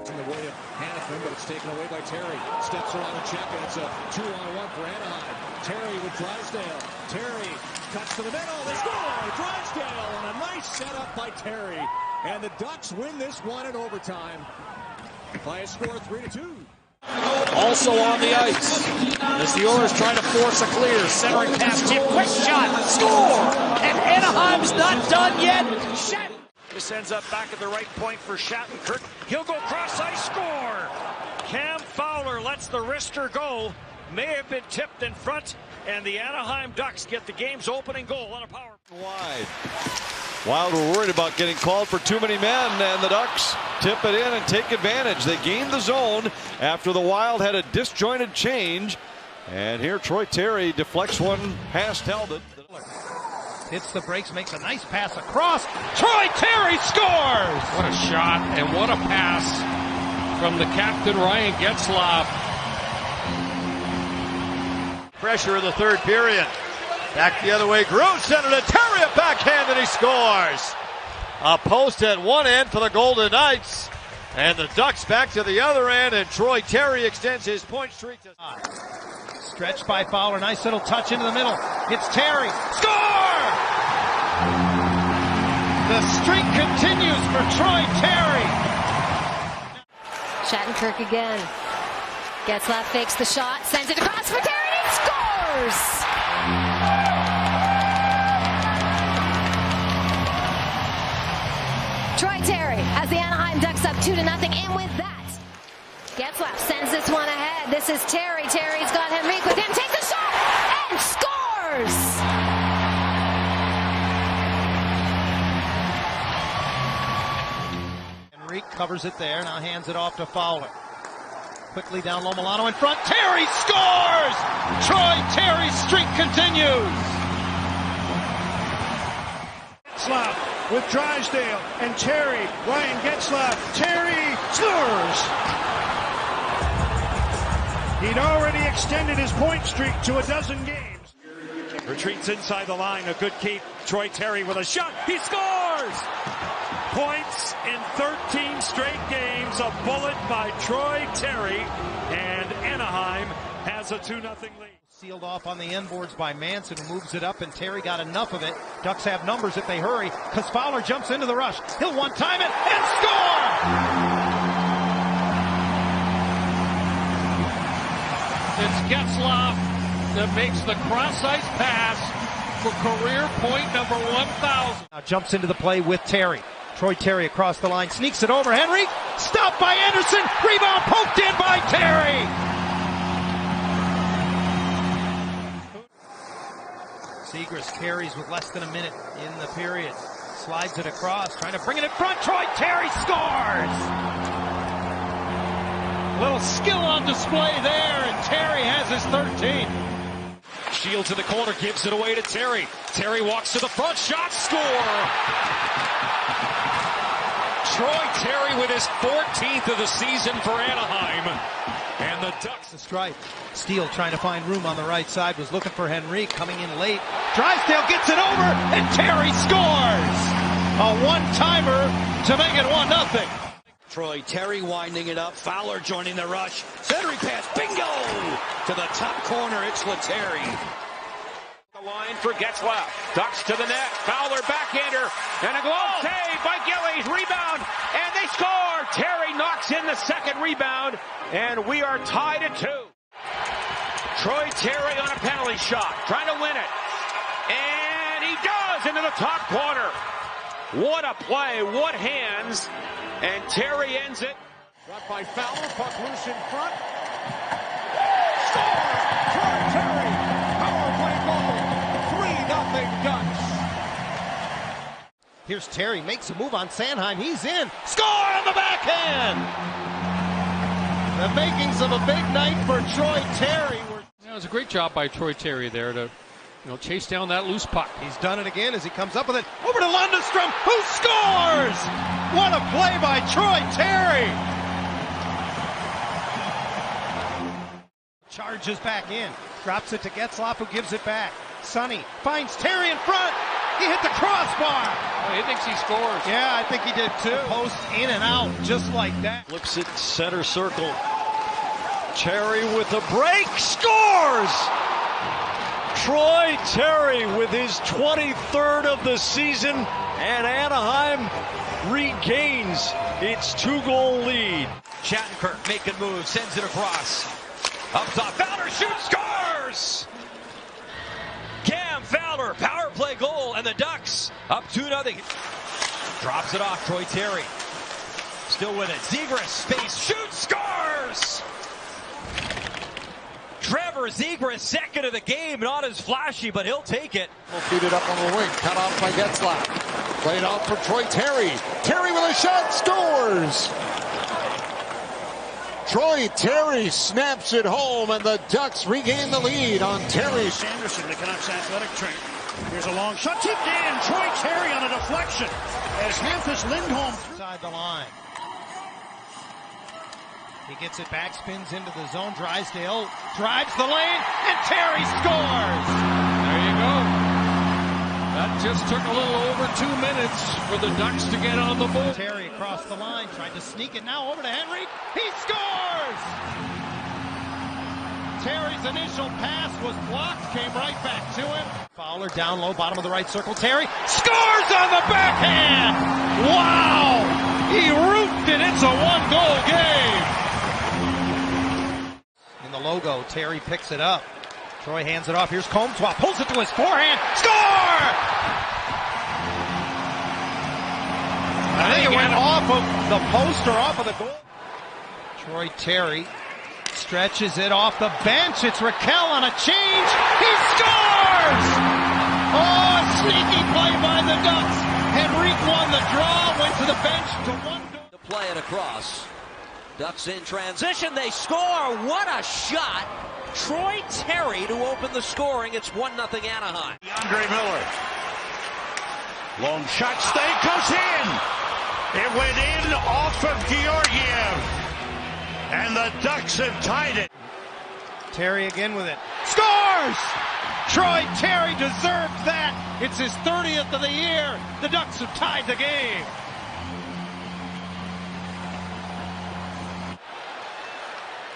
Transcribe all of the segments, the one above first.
In the way of Hannafin, but it's taken away by Terry. Steps around the check, and it's a 2-on-1 for Anaheim. Terry with Drysdale. Terry cuts to the middle. They score! Drysdale on a nice setup by Terry. And the Ducks win this one in overtime by a score of 3-2. Also on the ice, as the Oilers trying to force a clear, centering pass, tip, quick shot, score! And Anaheim's not done yet. This ends up back at the right point for Shattenkirk. He'll go cross ice, score! Cam Fowler lets the wrister go. May have been tipped in front, and the Anaheim Ducks get the game's opening goal on a power play. Wide. Wild were worried about getting called for too many men, and the Ducks tip it in and take advantage. They gained the zone after the Wild had a disjointed change. And here Troy Terry deflects one past Talbot. Hits the brakes, makes a nice pass across. Troy Terry scores! What a shot and what a pass from the captain, Ryan Getzlaf. Pressure in the third period. Back the other way, Gross centered it, Terry a backhand, and he scores. A post at one end for the Golden Knights. And the Ducks back to the other end, and Troy Terry extends his point streak to... Stretched by Fowler, nice little touch into the middle. It's Terry, score! The streak continues for Troy Terry. Shattenkirk again. Getzlaf fakes the shot, sends it across for Terry, and he scores! Troy Terry has the Anaheim Ducks up 2-0, and with that, Getzlaf sends this one ahead. This is Terry. Terry's got Henrique with him, takes a shot, and scores! Henrique covers it there, now hands it off to Fowler. Quickly down low, Milano in front, Terry scores! Troy Terry's streak continues! Getzlaf with Drysdale and Terry. Ryan Getzlaf. Terry scores! He'd already extended his point streak to a dozen games. Retreats inside the line, a good keep. Troy Terry with a shot, he scores! Points in 13 straight games, a bullet by Troy Terry, and Anaheim has a 2-0 lead. Sealed off on the end boards by Manson, who moves it up, and Terry got enough of it. Ducks have numbers if they hurry, because Fowler jumps into the rush. He'll one-time it, and score! It's Getzlaf that makes the cross-ice pass for career point number 1,000. Now jumps into the play with Terry. Troy Terry across the line, sneaks it over. Henry, stopped by Anderson, rebound poked in by Terry. Zegras carries with less than a minute in the period. Slides it across, trying to bring it in front. Troy Terry scores! Little skill on display there, and Terry has his 13. Shields in the corner, gives it away to Terry. Terry walks to the front, shot, score! Troy Terry with his 14th of the season for Anaheim. And the Ducks. The strike. Steele trying to find room on the right side, was looking for Henry, coming in late. Drysdale gets it over, and Terry scores! A one-timer to make it 1-0. Troy Terry winding it up. Fowler joining the rush. Centering pass. Bingo! To the top corner. It's Lettieri. The line for Getzlaf. Ducks to the net. Fowler backhander. And a glove save by Gillies. Rebound. And they score. Terry knocks in the second rebound. And we are tied at 2. Troy Terry on a penalty shot. Trying to win it. And he does into the top corner. What a play. What hands. And Terry ends it. Brought by Fowler, puck loose in front. Score! Troy Terry, power play goal. 3-0 Ducks. Here's Terry, makes a move on Sanheim. He's in. Score on the backhand! The makings of a big night for Troy Terry. It was a great job by Troy Terry there to chase down that loose puck. He's done it again as he comes up with it. Over to Lundestrom, who scores! What a play by Troy Terry! Charges back in. Drops it to Getzlaf, who gives it back. Sonny finds Terry in front. He hit the crossbar. Oh, he thinks he scores. Yeah, I think he did too. Post in and out, just like that. Flips it center circle. Terry with a break, scores! Troy Terry with his 23rd of the season, and Anaheim regains its 2-goal lead. Shattenkirk making moves, sends it across. Up top, Fowler shoots, scores! Cam Fowler, power play goal, and the Ducks up 2-0. Drops it off, Troy Terry. Still with it, Zegras, space, shoots, scores! Trevor Zegras, second of the game, not as flashy, but he'll take it. Will feed it up on the wing, cut off by Getzlaf. Played out for Troy Terry. Terry with a shot, scores! Troy Terry snaps it home, and the Ducks regain the lead on Terry. Sanderson, the Canucks athletic trainer. Here's a long shot, tipped in. Troy Terry on a deflection as Hampus Lindholm Inside the line. He gets it back, spins into the zone. Drysdale drives the lane, and Terry scores! There you go. That just took a little over 2 minutes for the Ducks to get on the board. Terry across the line, tried to sneak it now over to Henry. He scores! Terry's initial pass was blocked, came right back to him. Fowler down low, bottom of the right circle. Terry scores on the backhand! Wow! He roofed it. It's a 1-goal game. In the logo, Terry picks it up. Troy hands it off. Here's Comtois, pulls it to his forehand. Score! I think it went off of the post or off of the goal. Troy Terry stretches it off the bench. It's Raquel on a change. He scores! Oh, a sneaky play by the Ducks. Henrique won the draw, went to the bench to 1-goal. To play it across. Ducks in transition, they score. What a shot. Troy Terry to open the scoring. It's 1-0 Anaheim. Andre Miller. Long shot, stay, goes in. It went in off of Georgiev. And the Ducks have tied it. Terry again with it. Scores! Troy Terry deserves that. It's his 30th of the year. The Ducks have tied the game.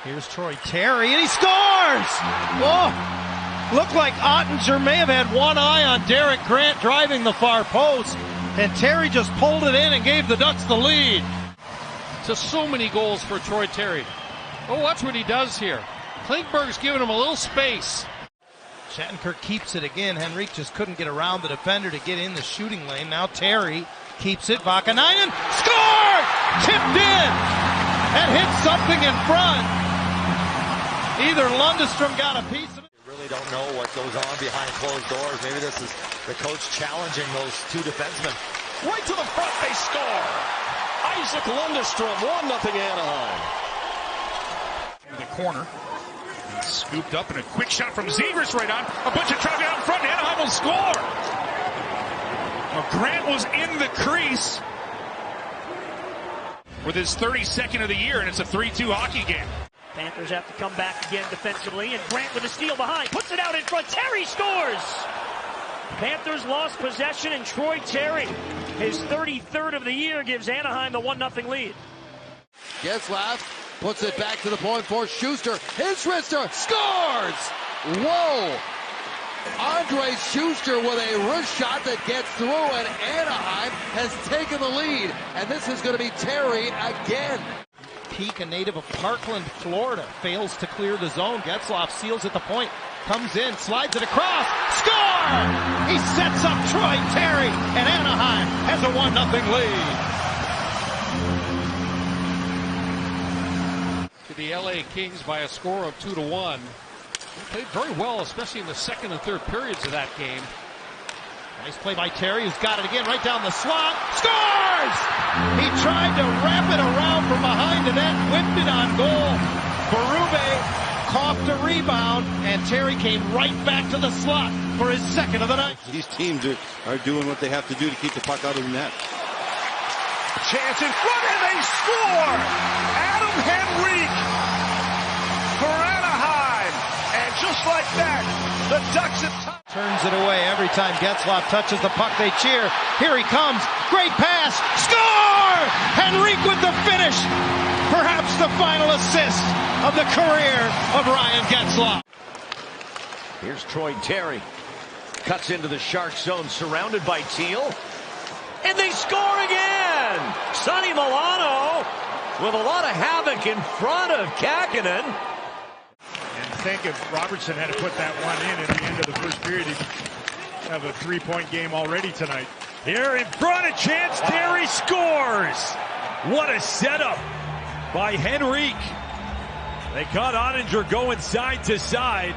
Here's Troy Terry, and he scores! Oh, looked like Ottinger may have had one eye on Derek Grant driving the far post, and Terry just pulled it in and gave the Ducks the lead. To so many goals for Troy Terry. Oh, watch what he does here. Klingberg's giving him a little space. Shattenkirk keeps it again. Henrique just couldn't get around the defender to get in the shooting lane. Now Terry keeps it. Vakanainen scored! Tipped in! And hit something in front. Either Lundestrom got a piece of it. You really don't know what goes on behind closed doors. Maybe this is the coach challenging those two defensemen. Right to the front, they score! Isaac Lundestrom, 1-0 Anaheim. In the corner. Scooped up and a quick shot from Zegras right on. A bunch of traffic out in front. Anaheim will score. Well, Grant was in the crease with his 32nd of the year, and it's a 3-2 hockey game. Panthers have to come back again defensively, and Grant with a steal behind. Puts it out in front. Terry scores! Panthers lost possession, and Troy Terry, his 33rd of the year, gives Anaheim the 1-0 lead. Getzlaf puts it back to the point for Schuster. His wrister scores! Whoa! Andre Schuster with a wrist shot that gets through, and Anaheim has taken the lead. And this is going to be Terry again. Peak, a native of Parkland, Florida, fails to clear the zone. Getzlaf seals at the point, comes in, slides it across, score! He sets up Troy Terry, and Anaheim has a 1-0 lead. To the LA Kings by a score of 2-1. They played very well, especially in the second and third periods of that game. Nice play by Terry, who's got it again right down the slot. Scores! He tried to wrap it around from behind the net, whipped it on goal. Berube coughed a rebound, and Terry came right back to the slot for his second of the night. These teams are doing what they have to do to keep the puck out of the net. Chance in front, and they score! Adam Henrique for Anaheim. And just like that, the Ducks have turns it away every time Getzlaf touches the puck. They cheer. Here he comes. Great pass. Score! Henrique with the finish. Perhaps the final assist of the career of Ryan Getzlaf. Here's Troy Terry. Cuts into the Shark zone, surrounded by Teal. And they score again! Sonny Milano with a lot of havoc in front of Kakkonen. And think if Robertson had to put that one in at the end of the first period, he'd have a 3-point game already tonight. Here in front, a chance, Terry scores! What a setup by Henrique. They caught Ottinger going side to side.